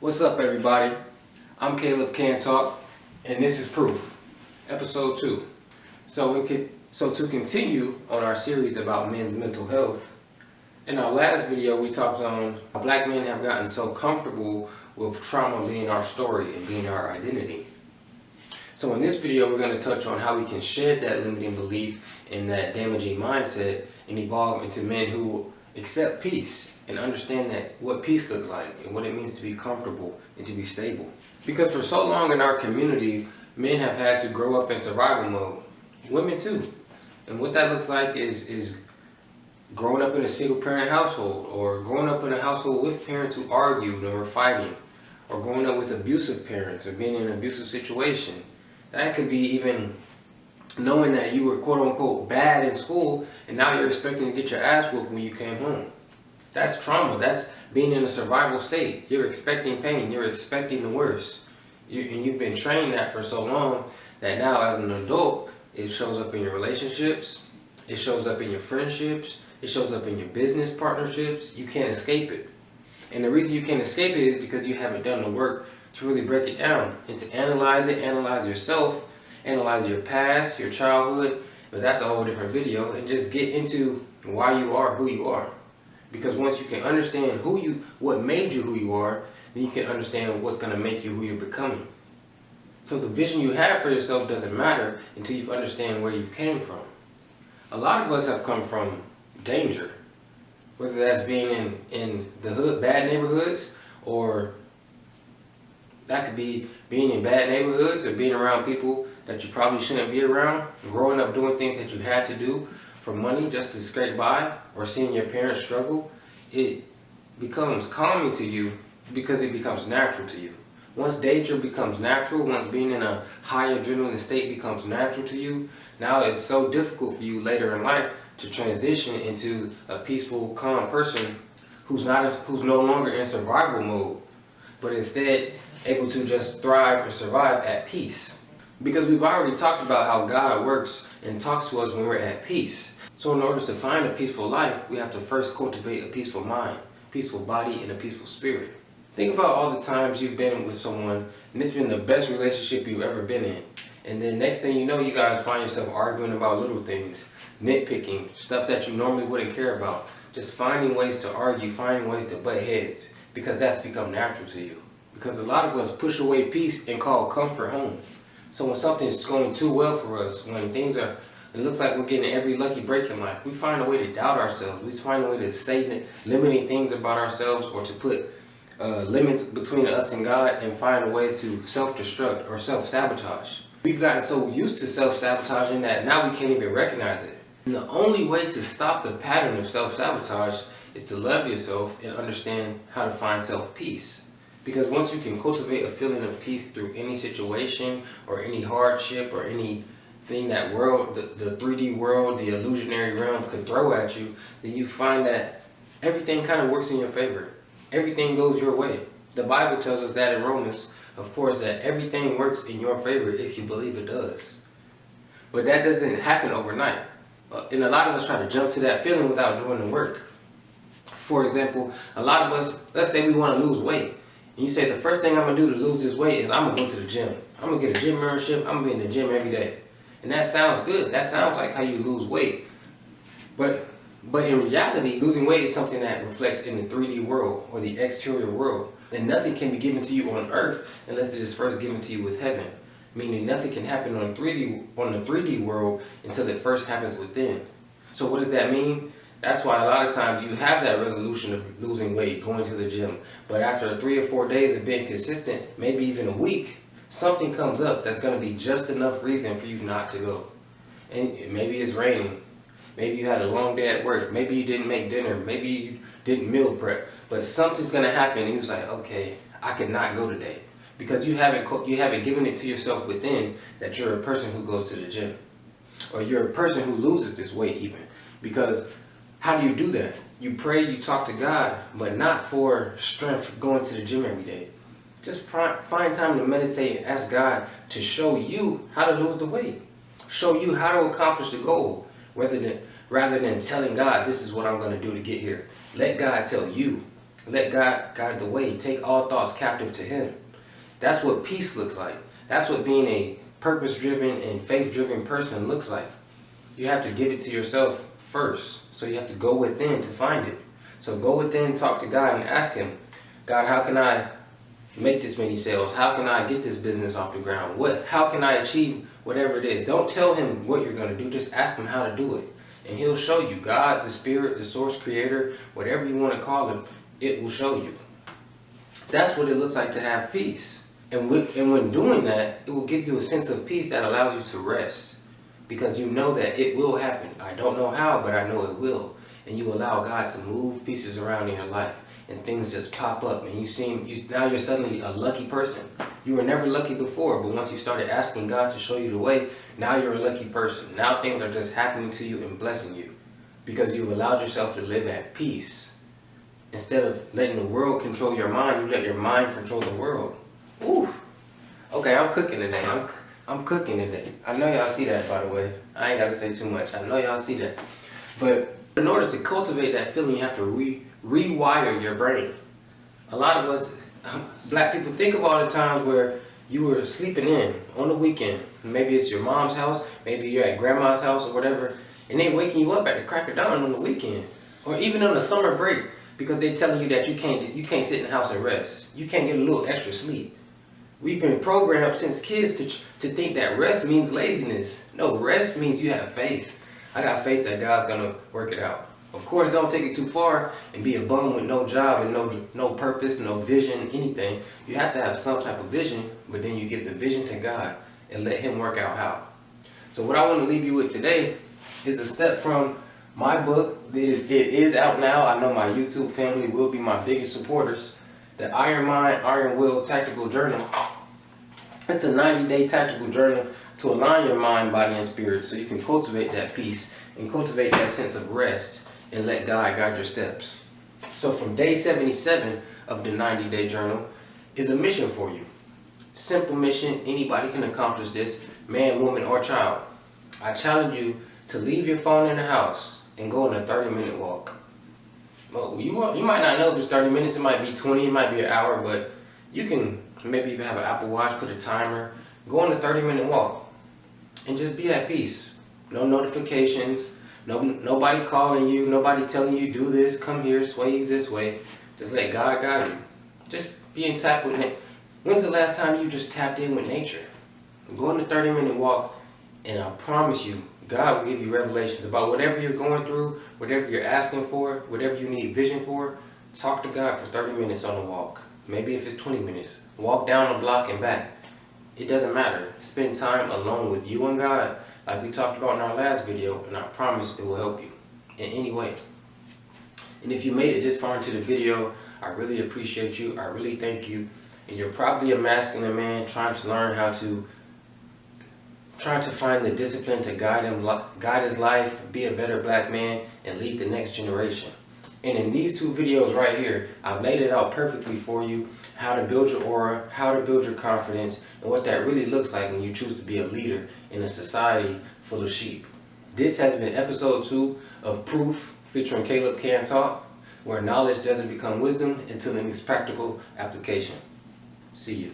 What's up, everybody? I'm Caleb Can Talk, and this is Proof, episode 2. So to continue on our series about men's mental health, in our last video we talked on how black men have gotten so comfortable with trauma being our story and being our identity. So in this video we're going to touch on how we can shed that limiting belief and that damaging mindset and evolve into men who accept peace and understand that what peace looks like and what it means to be comfortable and to be stable. Because for so long in our community, men have had to grow up in survival mode. Women too. And what that looks like is growing up in a single parent household, or growing up in a household with parents who argued or were fighting, or growing up with abusive parents or being in an abusive situation. That could be even knowing that you were quote unquote bad in school and now you're expecting to get your ass whooped when you came home. That's trauma. That's being in a survival state. You're expecting pain. You're expecting the worst. And you've been trained that for so long that now as an adult, it shows up in your relationships. It shows up in your friendships. It shows up in your business partnerships. You can't escape it. And the reason you can't escape it is because you haven't done the work to really break it down and to analyze it, analyze yourself, analyze your past, your childhood. But that's a whole different video, and just get into why you are who you are. Because once you can understand what made you who you are, then you can understand what's going to make you who you're becoming. So the vision you have for yourself doesn't matter until you understand where you came from. A lot of us have come from danger, whether that's being in the hood, bad neighborhoods, or that could be being in bad neighborhoods or being around people that you probably shouldn't be around, growing up doing things that you had to do for money just to scrape by, or seeing your parents struggle. It becomes calming to you because it becomes natural to you. Once danger becomes natural, once being in a high adrenaline state becomes natural to you, now it's so difficult for you later in life to transition into a peaceful, calm person who's no longer in survival mode, but instead able to just thrive and survive at peace. Because we've already talked about how God works and talks to us when we're at peace. So in order to find a peaceful life, we have to first cultivate a peaceful mind, peaceful body, and a peaceful spirit. Think about all the times you've been with someone and it's been the best relationship you've ever been in. And then next thing you know, you guys find yourself arguing about little things, nitpicking, stuff that you normally wouldn't care about. Just finding ways to argue, finding ways to butt heads, because that's become natural to you. Because a lot of us push away peace and call comfort home. So when something's going too well for us, when it looks like we're getting every lucky break in life, we find a way to doubt ourselves. We find a way to say limiting things about ourselves, or to put limits between us and God, and find ways to self-destruct or self-sabotage. We've gotten so used to self-sabotaging that now we can't even recognize it. And the only way to stop the pattern of self-sabotage is to love yourself and understand how to find self-peace. Because once you can cultivate a feeling of peace through any situation or any hardship or anything that the 3D world, the illusionary realm could throw at you, then you find that everything kind of works in your favor. Everything goes your way. The Bible tells us that in Romans, of course, that everything works in your favor if you believe it does. But that doesn't happen overnight. And a lot of us try to jump to that feeling without doing the work. For example, a lot of us, let's say we want to lose weight. And you say, the first thing I'm going to do to lose this weight is I'm going to go to the gym. I'm going to get a gym membership. I'm going to be in the gym every day. And that sounds good. That sounds like how you lose weight. But in reality, losing weight is something that reflects in the 3D world or the exterior world. And nothing can be given to you on earth unless it is first given to you with heaven. Meaning nothing can happen on the 3D world until it first happens within. So what does that mean? That's why a lot of times you have that resolution of losing weight, going to the gym. But after 3 or 4 days of being consistent, maybe even a week, something comes up that's going to be just enough reason for you not to go. And maybe it's raining. Maybe you had a long day at work. Maybe you didn't make dinner. Maybe you didn't meal prep. But something's going to happen and you're like, okay, I could not go today. Because you haven't given it to yourself within that you're a person who goes to the gym. Or you're a person who loses this weight even. Because how do you do that? You pray, you talk to God, but not for strength going to the gym every day. Just find time to meditate and ask God to show you how to lose the weight. Show you how to accomplish the goal, rather than telling God, this is what I'm going to do to get here. Let God tell you Let God guide the way. Take all thoughts captive to Him. That's what peace looks like. That's what being a purpose-driven and faith-driven person looks like. You have to give it to yourself first. So you have to go within to find it. So go within, talk to God and ask Him, God, how can I make this many sales? How can I get this business off the ground? How can I achieve whatever it is? Don't tell Him what you're going to do. Just ask Him how to do it. And He'll show you. God, the Spirit, the Source, Creator, whatever you want to call Him, it will show you. That's what it looks like to have peace. And when doing that, it will give you a sense of peace that allows you to rest. Because you know that it will happen. I don't know how, but I know it will. And you allow God to move pieces around in your life. And things just pop up. And now you're suddenly a lucky person. You were never lucky before, but once you started asking God to show you the way, now you're a lucky person. Now things are just happening to you and blessing you. Because you've allowed yourself to live at peace. Instead of letting the world control your mind, you let your mind control the world. Ooh. Okay, I'm cooking today. I'm cooking today. I know y'all see that, by the way. I ain't got to say too much. I know y'all see that. But in order to cultivate that feeling, you have to rewire your brain. A lot of us, black people, think of all the times where you were sleeping in on the weekend. Maybe it's your mom's house. Maybe you're at grandma's house or whatever. And they waking you up at the crack of dawn on the weekend. Or even on a summer break. Because they're telling you that you can't sit in the house and rest. You can't get a little extra sleep. We've been programmed since kids to think that rest means laziness. No, rest means you have faith. I got faith that God's gonna work it out. Of course, don't take it too far and be a bum with no job and no purpose, no vision, anything. You have to have some type of vision, but then you give the vision to God and let Him work out how. So what I want to leave you with today is a step from my book. It is out now. I know my YouTube family will be my biggest supporters. The Iron Mind, Iron Will Tactical Journal. It's a 90-day tactical journal to align your mind, body, and spirit so you can cultivate that peace and cultivate that sense of rest and let God guide your steps. So from day 77 of the 90-day journal is a mission for you. Simple mission. Anybody can accomplish this, man, woman, or child. I challenge you to leave your phone in the house and go on a 30-minute walk. Well, you might not know if it's 30 minutes, it might be 20, it might be an hour, but you can, maybe if you have an Apple Watch, put a timer, go on a 30-minute walk and just be at peace. No notifications, nobody calling you, nobody telling you do this, come here, sway this way. Just let God guide you. Just be in tap with nature. When's the last time you just tapped in with nature? Go on a 30-minute walk and I promise you, God will give you revelations about whatever you're going through, whatever you're asking for, whatever you need vision for. Talk to God for 30 minutes on the walk. Maybe if it's 20 minutes. Walk down the block and back. It doesn't matter. Spend time alone with you and God, like we talked about in our last video, and I promise it will help you in any way. And if you made it this far into the video, I really appreciate you. I really thank you. And you're probably a masculine man trying to find the discipline to guide his life, be a better black man, and lead the next generation. And in these two videos right here, I've laid it out perfectly for you, how to build your aura, how to build your confidence, and what that really looks like when you choose to be a leader in a society full of sheep. This has been episode 2 of Proof, featuring Caleb Can Talk, where knowledge doesn't become wisdom until it makes practical application. See you.